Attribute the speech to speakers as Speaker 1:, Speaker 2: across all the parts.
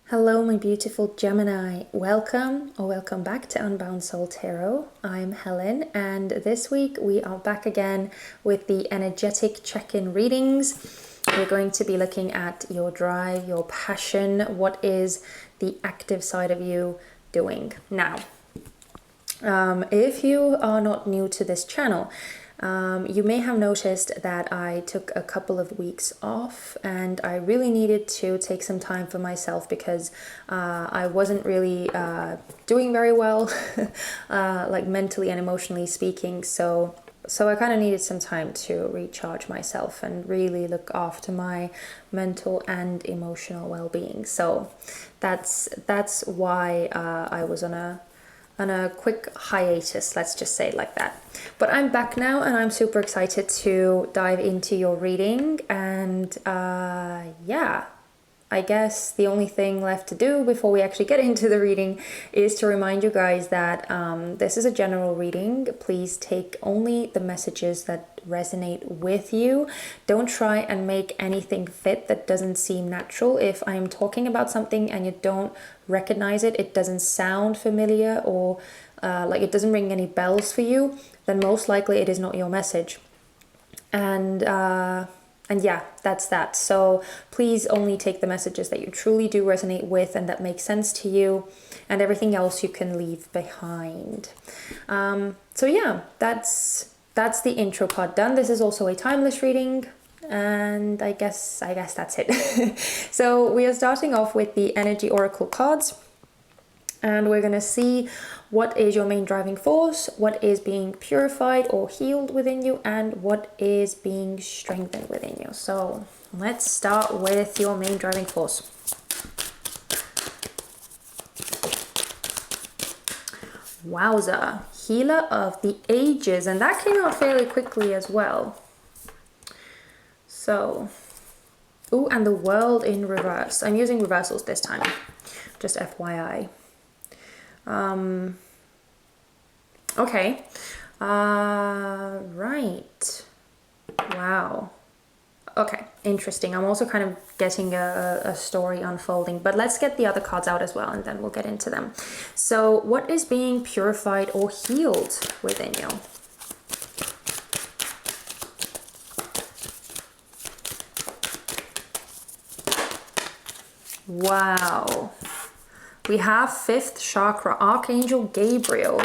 Speaker 1: Hello, my beautiful Gemini. Welcome or welcome back to Unbound Soul Tarot. I'm Helen, and this week we are back again with the energetic check-in readings. We're going to be looking at your drive, your passion. What is the active side of you doing now? If you are not new to this channel, you may have noticed that I took a couple of weeks off, and I really needed to take some time for myself because I wasn't really doing very well, like mentally and emotionally speaking. So I kind of needed some time to recharge myself and really look after my mental and emotional well-being. So that's why I was on a quick hiatus, let's just say it like that. But I'm back now, and I'm super excited to dive into your reading. And yeah, I guess the only thing left to do before we actually get into the reading is to remind you guys that this is a general reading. Please take only the messages that resonate with you. Don't try and make anything fit that doesn't seem natural. If I'm talking about something and you don't recognize it, it doesn't sound familiar, or like it doesn't ring any bells for you, then most likely it is not your message. And yeah, that's that. So please only take the messages that you truly do resonate with and that make sense to you, and everything else you can leave behind. So yeah, that's the intro part done. This is also a timeless reading, and I guess that's it. So we are starting off with the energy oracle cards, and we're going to see what is your main driving force, what is being purified or healed within you, and what is being strengthened within you. So let's start with your main driving force. Wowza, healer of the ages, and that came out fairly quickly as well. So, ooh, and the world in reverse. I'm using reversals this time, just FYI. Okay. Right. Wow. Okay, interesting. I'm also kind of getting a story unfolding, but let's get the other cards out as well, and then we'll get into them. So what is being purified or healed within you? Wow. We have 5th chakra, Archangel Gabriel.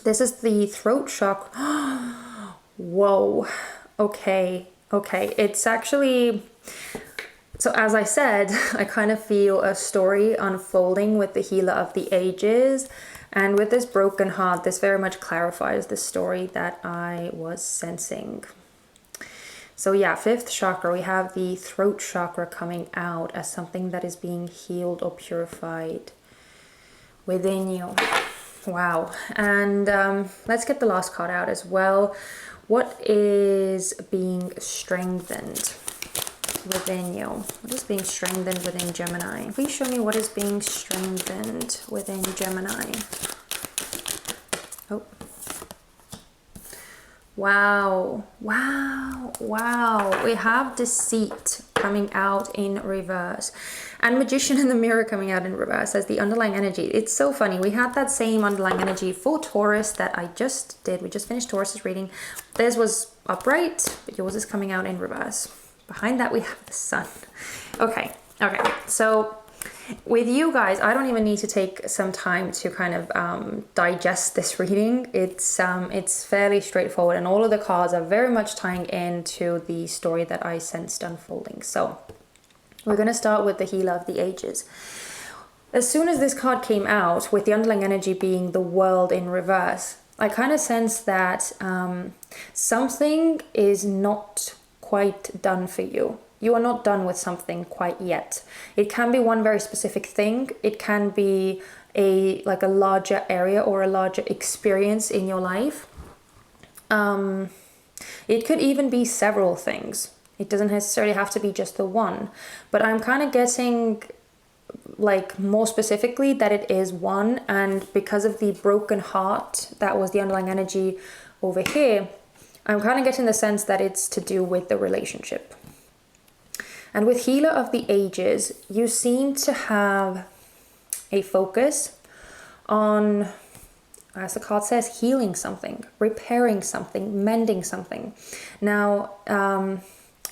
Speaker 1: This is the throat chakra. Whoa. Okay. It's actually... So as I said, I kind of feel a story unfolding with the healer of the ages. And with this broken heart, this very much clarifies the story that I was sensing. So yeah, 5th chakra, we have the throat chakra coming out as something that is being healed or purified within you. Wow. And let's get the last card out as well. What is being strengthened within you? What is being strengthened within Gemini? Please show me what is being strengthened within Gemini. Oh. Wow. We have Deceit coming out in reverse, and Magician in the Mirror coming out in reverse as the underlying energy. It's so funny. We had that same underlying energy for Taurus that I just did. We just finished Taurus's reading. Theirs was upright, but yours is coming out in reverse. Behind that we have the Sun. Okay. So with you guys, I don't even need to take some time to kind of digest this reading. It's fairly straightforward, and all of the cards are very much tying into the story that I sensed unfolding. So we're going to start with the healer of the ages. As soon as this card came out, with the underlying energy being the world in reverse, I kind of sense that something is not quite done for you. You are not done with something quite yet. It can be one very specific thing. It can be a larger area or a larger experience in your life. It could even be several things. It doesn't necessarily have to be just the one. But I'm kind of getting, like, more specifically that it is one. And because of the broken heart, that was the underlying energy over here, I'm kind of getting the sense that it's to do with the relationship. And with Healer of the Ages, you seem to have a focus on, as the card says, healing something, repairing something, mending something. Now,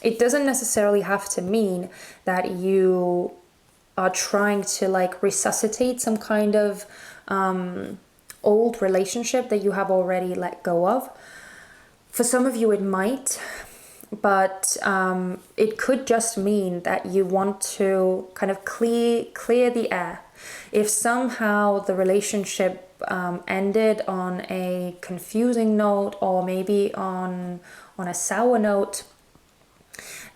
Speaker 1: it doesn't necessarily have to mean that you are trying to like resuscitate some kind of old relationship that you have already let go of. For some of you it might, but it could just mean that you want to kind of clear the air. If somehow the relationship ended on a confusing note, or maybe on a sour note,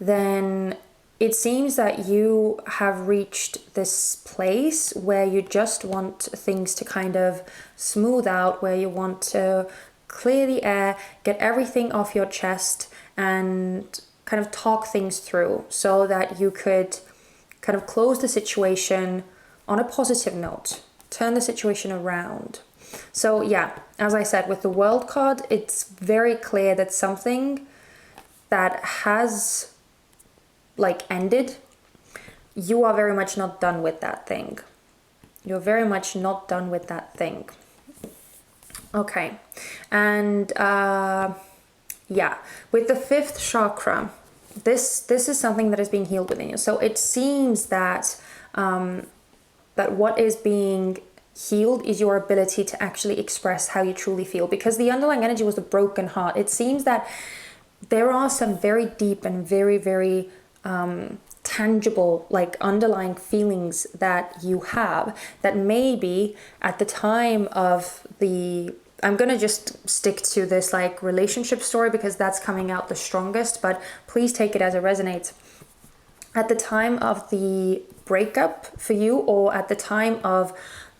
Speaker 1: then it seems that you have reached this place where you just want things to kind of smooth out, where you want to clear the air, get everything off your chest, and kind of talk things through so that you could kind of close the situation on a positive note, turn the situation around. So yeah, as I said, with the World card, it's very clear that something that has like ended, you are very much not done with that thing. You're very much not done with that thing. Okay, and yeah, with the 5th chakra, this is something that is being healed within you. So it seems that that what is being healed is your ability to actually express how you truly feel, because the underlying energy was the broken heart. It seems that there are some very deep and very, very tangible, like underlying feelings that you have that maybe at the time of the, I'm gonna just stick to this like relationship story because that's coming out the strongest, but please take it as it resonates. At the time of the breakup for you, or at the time of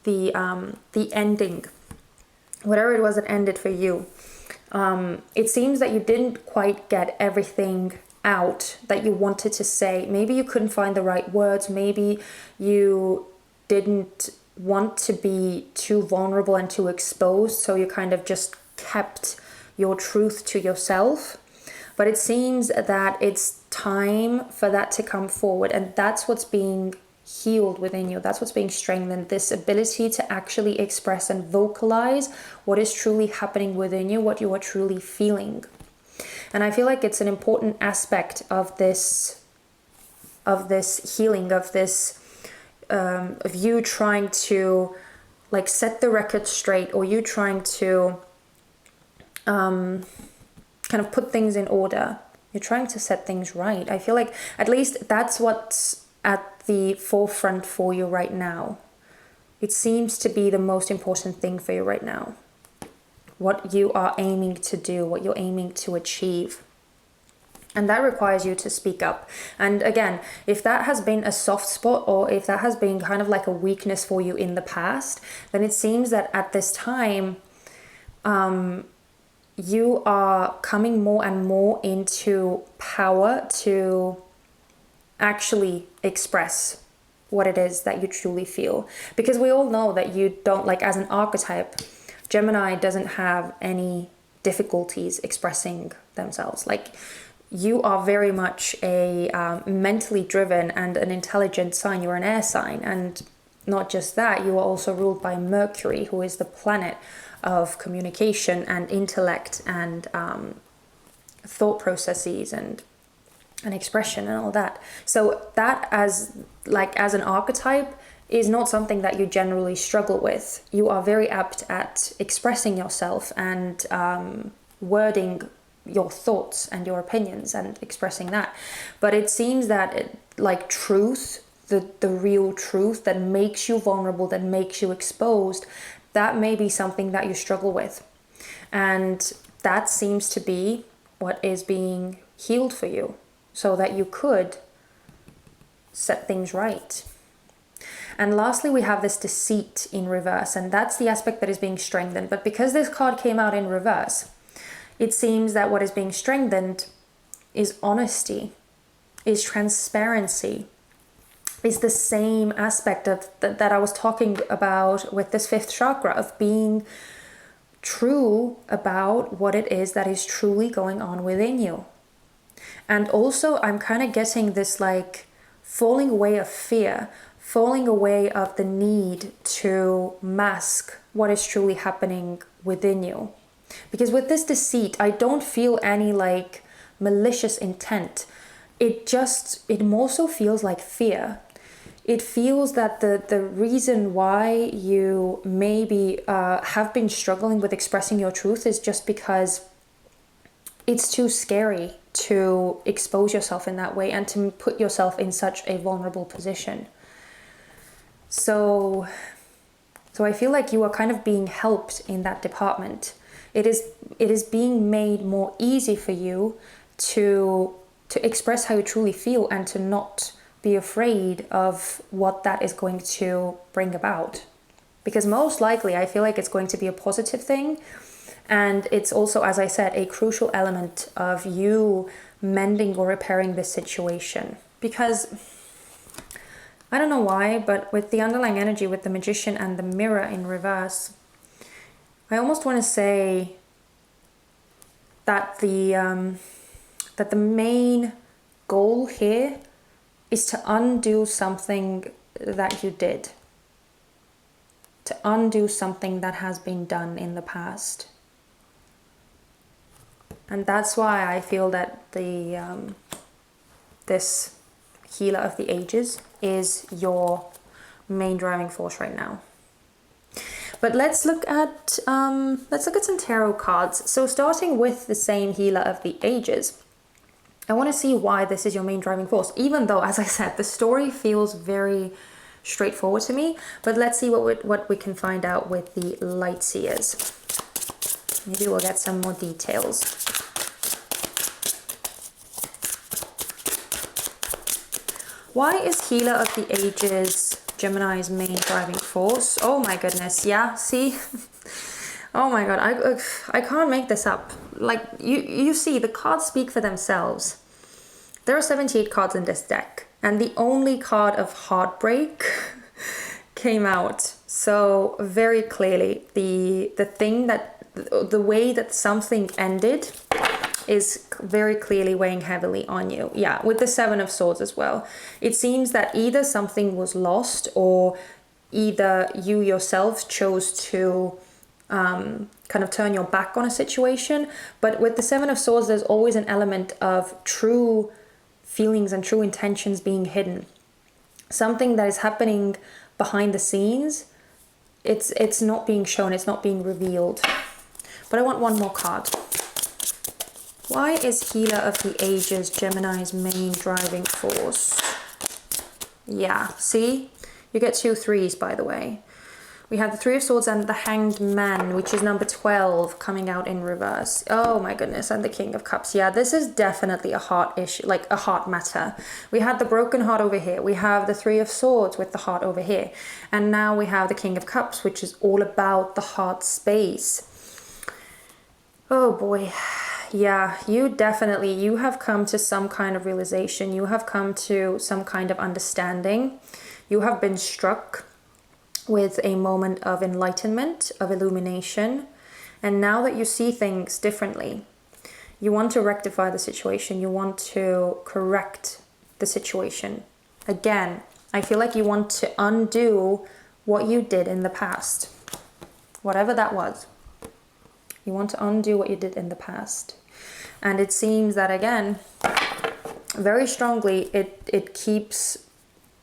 Speaker 1: the ending, whatever it was that ended for you, it seems that you didn't quite get everything out that you wanted to say. Maybe you couldn't find the right words. Maybe you didn't want to be too vulnerable and too exposed, so you kind of just kept your truth to yourself. But it seems that it's time for that to come forward, and that's what's being healed within you. That's what's being strengthened, this ability to actually express and vocalize what is truly happening within you, what you are truly feeling. And I feel like it's an important aspect of this healing, of this of you trying to like set the record straight, or you trying to kind of put things in order. You're trying to set things right. I feel like at least that's what's at the forefront for you right now. It seems to be the most important thing for you right now. What you are aiming to do, what you're aiming to achieve. And that requires you to speak up. And again, if that has been a soft spot, or if that has been kind of like a weakness for you in the past, then it seems that at this time, you are coming more and more into power to actually express what it is that you truly feel. Because we all know that you don't, like as an archetype, Gemini doesn't have any difficulties expressing themselves. Like you are very much a mentally driven and an intelligent sign. You're an air sign. And not just that, you are also ruled by Mercury, who is the planet of communication and intellect and thought processes and expression and all that. So that as an archetype is not something that you generally struggle with. You are very apt at expressing yourself and wording your thoughts and your opinions and expressing that. But it seems that truth, the real truth that makes you vulnerable, that makes you exposed, that may be something that you struggle with. And that seems to be what is being healed for you, so that you could set things right. And lastly, we have this Deceit in reverse, and that's the aspect that is being strengthened. But because this card came out in reverse, it seems that what is being strengthened is honesty, is transparency, is the same aspect of that I was talking about with this 5th chakra, of being true about what it is that is truly going on within you. And also I'm kind of getting this like falling away of fear, falling away of the need to mask what is truly happening within you. Because with this deceit, I don't feel any like malicious intent. It more so feels like fear. It feels that the reason why you maybe have been struggling with expressing your truth is just because it's too scary to expose yourself in that way and to put yourself in such a vulnerable position. So I feel like you are kind of being helped in that department. It is being made more easy for you to express how you truly feel and to not be afraid of what that is going to bring about. Because most likely I feel like it's going to be a positive thing. And it's also, as I said, a crucial element of you mending or repairing this situation. Because I don't know why, but with the underlying energy, with the Magician and the Mirror in reverse, I almost want to say that the main goal here is to undo something that you did. To undo something that has been done in the past. And that's why I feel that this Healer of the Ages is your main driving force right now. But let's look at some tarot cards. So starting with the same Healer of the Ages, I want to see why this is your main driving force. Even though, as I said, the story feels very straightforward to me. But let's see what we can find out with the Light Seers. Maybe we'll get some more details. Why is Healer of the Ages Gemini's main driving force? Oh my goodness, yeah, see? Oh my god, I can't make this up. Like, you see, the cards speak for themselves. There are 78 cards in this deck, and the only card of heartbreak came out. So very clearly, the way that something ended is very clearly weighing heavily on you. Yeah, with the Seven of Swords as well. It seems that either something was lost or either you yourself chose to kind of turn your back on a situation. But with the Seven of Swords, there's always an element of true feelings and true intentions being hidden. Something that is happening behind the scenes, it's not being shown, it's not being revealed. But I want one more card. Why is Healer of the Ages Gemini's main driving force? Yeah, see? You get 2 3s, by the way. We have the Three of Swords and the Hanged Man, which is number 12, coming out in reverse. Oh my goodness, and the King of Cups. Yeah, this is definitely a heart issue, like a heart matter. We had the broken heart over here. We have the Three of Swords with the heart over here. And now we have the King of Cups, which is all about the heart space. Oh boy. Yeah, you have come to some kind of realization. You have come to some kind of understanding. You have been struck with a moment of enlightenment, of illumination. And now that you see things differently, you want to rectify the situation. You want to correct the situation. Again, I feel like you want to undo what you did in the past. Whatever that was. You want to undo what you did in the past. And it seems that, again, very strongly, it keeps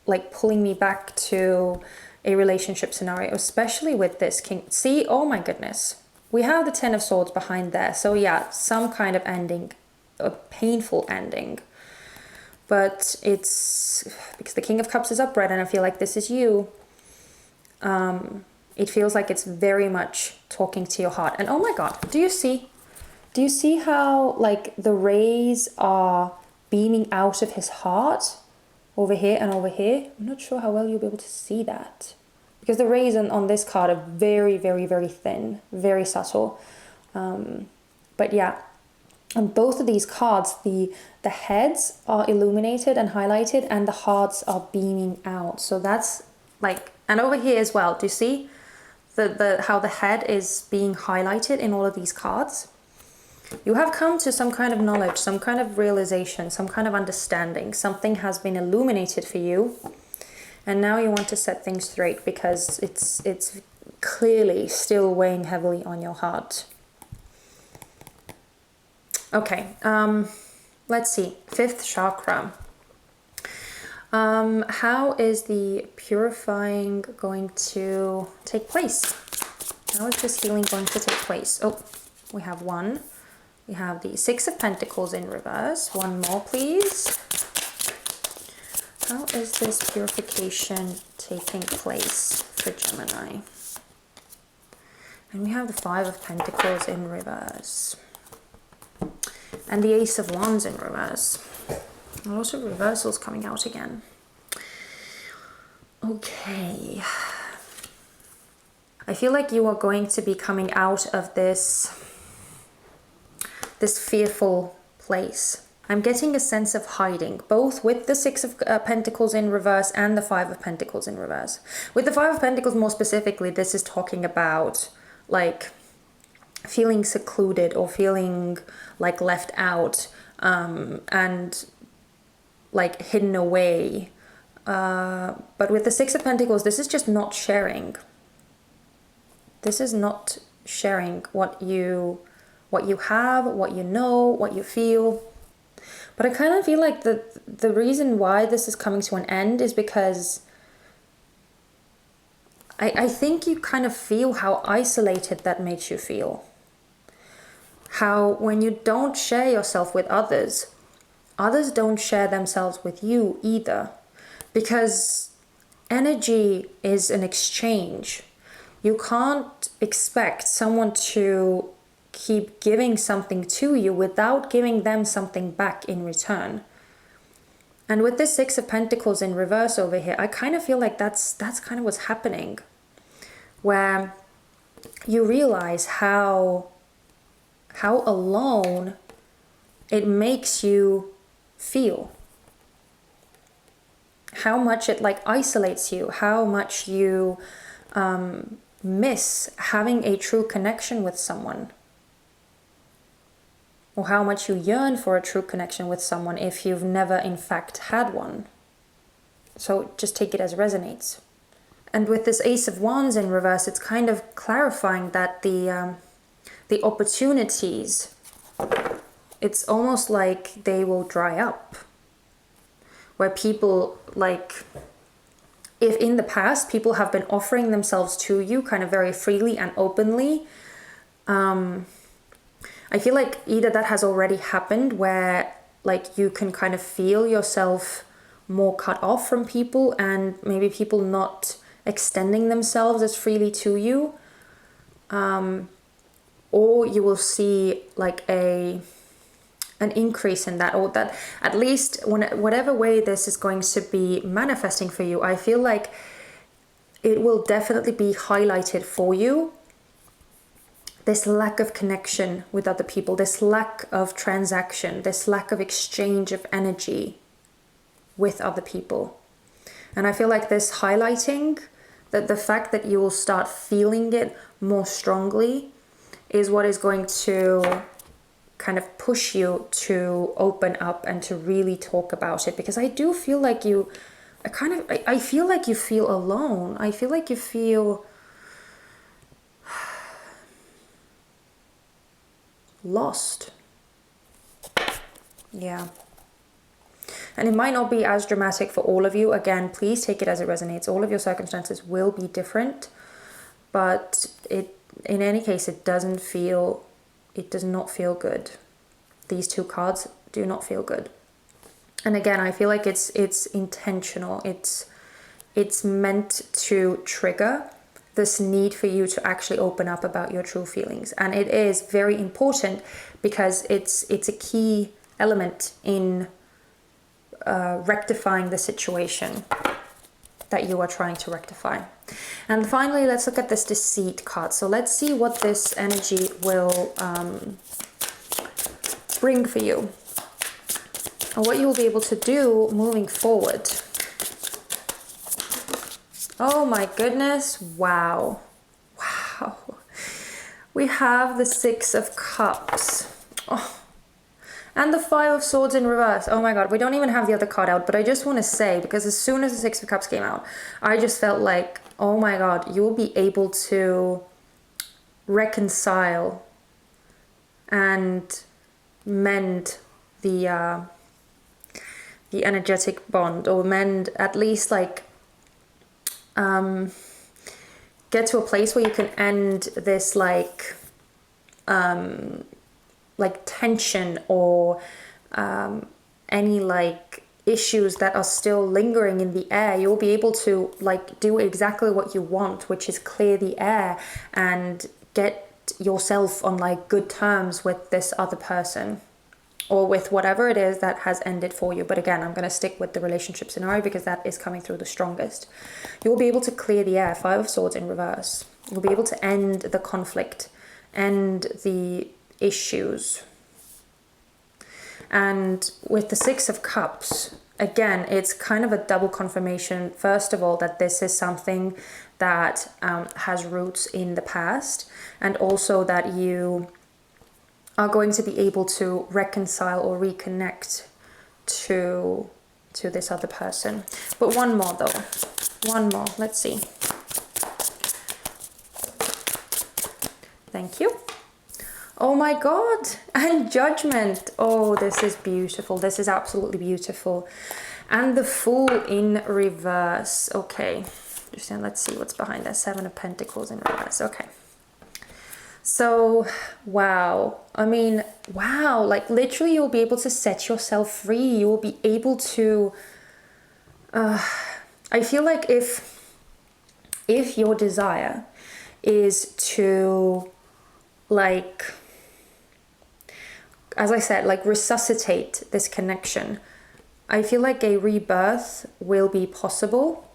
Speaker 1: like pulling me back to a relationship scenario, especially with this King. See, oh my goodness. We have the Ten of Swords behind there. So yeah, some kind of ending, a painful ending. But it's because the King of Cups is upright and I feel like this is you. It feels like it's very much talking to your heart. And oh my God, do you see how like the rays are beaming out of his heart over here and over here? I'm not sure how well you'll be able to see that because the rays on this card are very, very, very thin, very subtle. But yeah, on both of these cards, the heads are illuminated and highlighted and the hearts are beaming out. So that's like, and over here as well, do you see how the head is being highlighted in all of these cards? You have come to some kind of knowledge, some kind of realization, some kind of understanding. Something has been illuminated for you. And now you want to set things straight because it's clearly still weighing heavily on your heart. Okay, let's see. 5th chakra. How is the purifying going to take place? How is this healing going to take place? Oh, we have one. We have the 6 of Pentacles in reverse. One more, please. How is this purification taking place for Gemini? And we have the 5 of Pentacles in reverse. And the Ace of Wands in reverse. A lot of reversals coming out again. Okay. I feel like you are going to be coming out of this fearful place. I'm getting a sense of hiding, both with the 6 of Pentacles in reverse and the 5 of Pentacles in reverse. With the 5 of Pentacles more specifically, this is talking about like feeling secluded or feeling like left out and like hidden away. But with the 6 of Pentacles, this is just not sharing. This is not sharing what you have, what you know, what you feel. But I kind of feel like the reason why this is coming to an end is because I think you kind of feel how isolated that makes you feel. How when you don't share yourself with others, others don't share themselves with you either. Because energy is an exchange. You can't expect someone to keep giving something to you without giving them something back in return. And with this 6 of Pentacles in reverse over here, I kind of feel like that's kind of what's happening, where you realize how alone it makes you feel, how much it like isolates you, how much you miss having a true connection with someone. Or how much you yearn for a true connection with someone if you've never in fact had one. So just take it as resonates. And with this Ace of Wands in reverse, it's kind of clarifying that the opportunities, it's almost like they will dry up. Where people like, if in the past people have been offering themselves to you kind of very freely and openly, I feel like either that has already happened where like you can kind of feel yourself more cut off from people and maybe people not extending themselves as freely to you, or you will see like an increase in that, or that at least whatever way this is going to be manifesting for you, I feel like it will definitely be highlighted for you. This lack of connection with other people, this lack of transaction, this lack of exchange of energy with other people. And I feel like this highlighting, that the fact that you will start feeling it more strongly is what is going to kind of push you to open up and to really talk about it. Because I do feel like I feel like you feel alone. I feel like you feel lost. Yeah. And it might not be as dramatic for all of you. Again, please take it as it resonates. All of your circumstances will be different, but in any case, it does not feel good. These 2 cards do not feel good. And again, I feel like it's intentional. It's meant to trigger this need for you to actually open up about your true feelings. And it is very important because it's a key element in rectifying the situation that you are trying to rectify. And finally, let's look at this Deceit card. So let's see what this energy will bring for you, and what you will be able to do moving forward. Oh my goodness, wow. Wow. We have the 6 of Cups. And the Five of Swords in reverse. Oh my god, we don't even have the other card out, but I just want to say, because as soon as the Six of Cups came out, I just felt like, oh my god, you will be able to reconcile and mend the energetic bond, or mend, at least like get to a place where you can end this like tension, or any like issues that are still lingering in the air. You'll be able to like do exactly what you want, which is clear the air and get yourself on like good terms with this other person, or with whatever it is that has ended for you. But again, I'm going to stick with the relationship scenario because that is coming through the strongest. You'll be able to clear the air. Five of Swords in reverse. You'll be able to end the conflict, end the issues. And with the Six of Cups, again, it's kind of a double confirmation. First of all, that this is something that has roots in the past, and also that you are going to be able to reconcile or reconnect to this other person. But one more though. One more. Let's see. Thank you. Oh my god. And Judgment. Oh, this is beautiful. This is absolutely beautiful. And the Fool in reverse. Okay. Just let's see what's behind that. Seven of Pentacles in reverse. Okay. So, wow. I mean, wow. Like literally you'll be able to set yourself free. You will be able to, I feel like if your desire is to, like, as I said, like resuscitate this connection, I feel like a rebirth will be possible.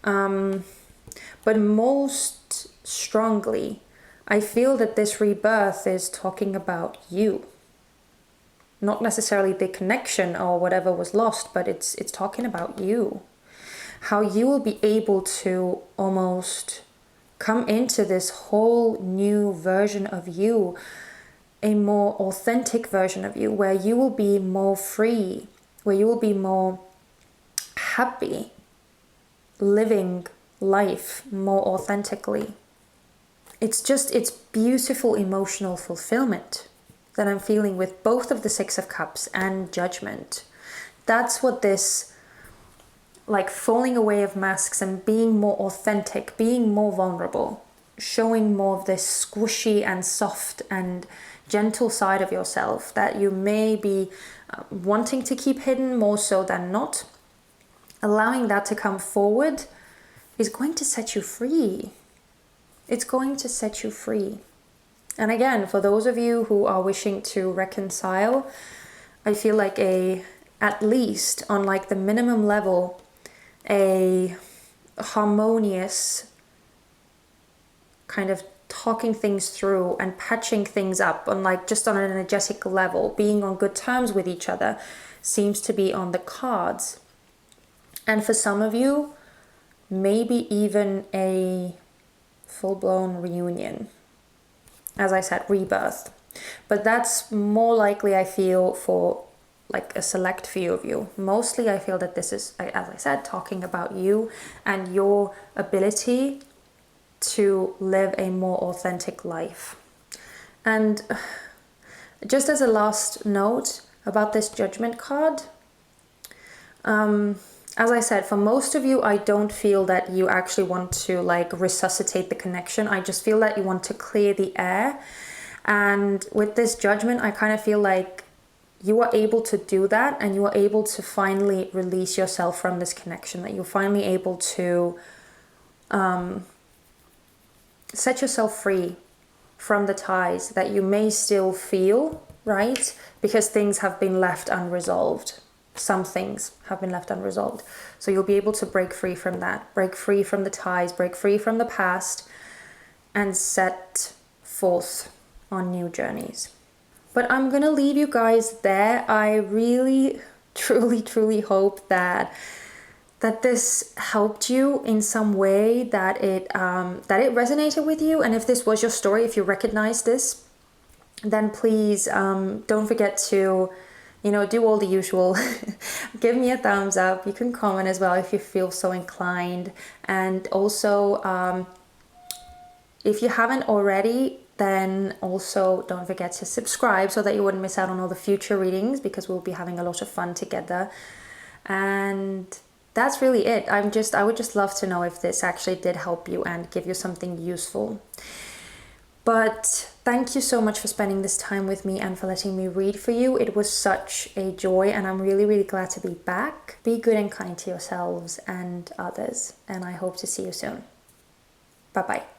Speaker 1: But most strongly, I feel that this rebirth is talking about you. Not necessarily the connection or whatever was lost, but it's talking about you. How you will be able to almost come into this whole new version of you, a more authentic version of you, where you will be more free, where you will be more happy, living life more authentically. It's beautiful emotional fulfillment that I'm feeling with both of the Six of Cups and Judgment. That's what this, like, falling away of masks and being more authentic, being more vulnerable, showing more of this squishy and soft and gentle side of yourself that you may be wanting to keep hidden more so than not. Allowing that to come forward is going to set you free. It's going to set you free. And again, for those of you who are wishing to reconcile, I feel like at least on like the minimum level, a harmonious kind of talking things through and patching things up on like just on an energetic level, being on good terms with each other seems to be on the cards. And for some of you, maybe even a full-blown reunion. As I said, rebirth. But that's more likely, I feel, for like a select few of you. Mostly I feel that this is, as I said, talking about you and your ability to live a more authentic life. And just as a last note about this Judgment card, as I said, for most of you, I don't feel that you actually want to like resuscitate the connection. I just feel that you want to clear the air. And with this Judgment, I kind of feel like you are able to do that, and you are able to finally release yourself from this connection, that you're finally able to set yourself free from the ties that you may still feel, right? Because things have been left unresolved. Some things have been left unresolved. So you'll be able to break free from that, break free from the ties, break free from the past, and set forth on new journeys. But I'm gonna leave you guys there. I really, truly hope that this helped you in some way, that it resonated with you. And if this was your story, if you recognize this, then please don't forget to, do all the usual. Give me a thumbs up. You can comment as well if you feel so inclined. And also, if you haven't already, then also don't forget to subscribe so that you wouldn't miss out on all the future readings, because we'll be having a lot of fun together. And that's really it. I would just love to know if this actually did help you and give you something useful. But thank you so much for spending this time with me and for letting me read for you. It was such a joy, and I'm really, really glad to be back. Be good and kind to yourselves and others, and I hope to see you soon. Bye-bye.